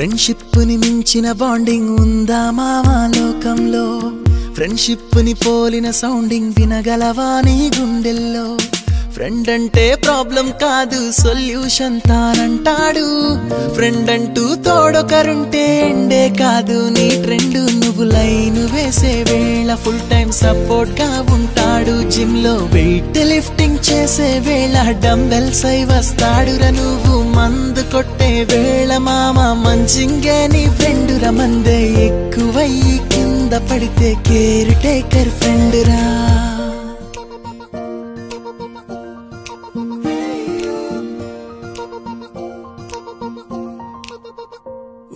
Friendship ని మించిన bonding ఉందా మావా లోకంలో ఫ్రెండ్షిప్ ని పోలిన సౌండింగ్ వినగలవా నీ గుండెల్లో ఫ్రెండ్ అంటే ప్రాబ్లం కాదు సొల్యూషన్ తానంటాడు ఫ్రెండ్ అంటూ తోడొకరుంటే ఎండే కాదు నీ ట్రెండ్ నువ్వు లైన్ వేసే వేళ ఫుల్ టైం సపోర్ట్ గా ఉంటాడు జిమ్ లో వెయిట్ లిఫ్టింగ్ చేసే వేళ డంబెల్స్ అయి వస్తాడురా నువ్వు మందు కొట్టే వేళ మామ మంచింగే నీ ఫ్రెండ్ రా మందే ఎక్కువయ్యి కింద పడితే కేర్ టేకర్ ఫ్రెండ్ రా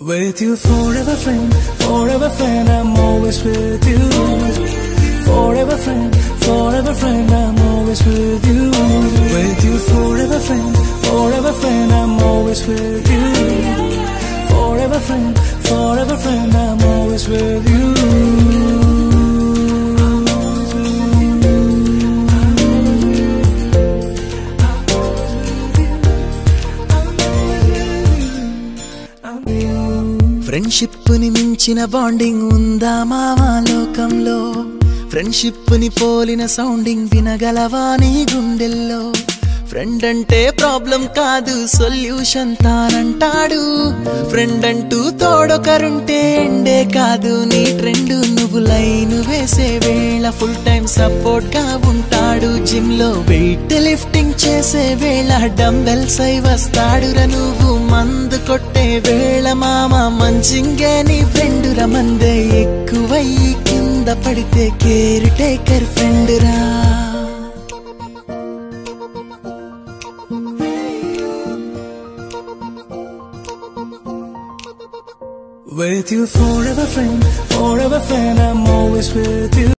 With you forever friend, I'm always with you. Forever friend, I'm always with you. With you forever friend, I'm always with you. Forever friend, I'm always with you. Friendship ని మించిన bonding ఉందా మావా లోకంలో friendship ని పోలిన sounding వినగలవా నీ గుండెల్లో friend అంటే ప్రాబ్లం కాదు సొల్యూషన్ తానంటాడు ఫ్రెండ్ అంటూ తోడొకరుంటే ఎండే కాదు నీ ట్రెండ్ నువ్వు లైన్ వేసే వేళ ఫుల్ టైం సపోర్ట్ గా ఉంటాడు జిమ్ లో వెయిట్ లిఫ్టింగ్ చేసే వేళ డంబెల్స్ అయి వస్తాడురా నువ్వు మందు కొట్టే వేళ మామ మంచింగే నీ ఫ్రెండ్ రా మందే ఎక్కువయ్యి కింద పడితే కేర్ టేకర్ ఫ్రెండ్ రా With you forever friend, I'm always with you.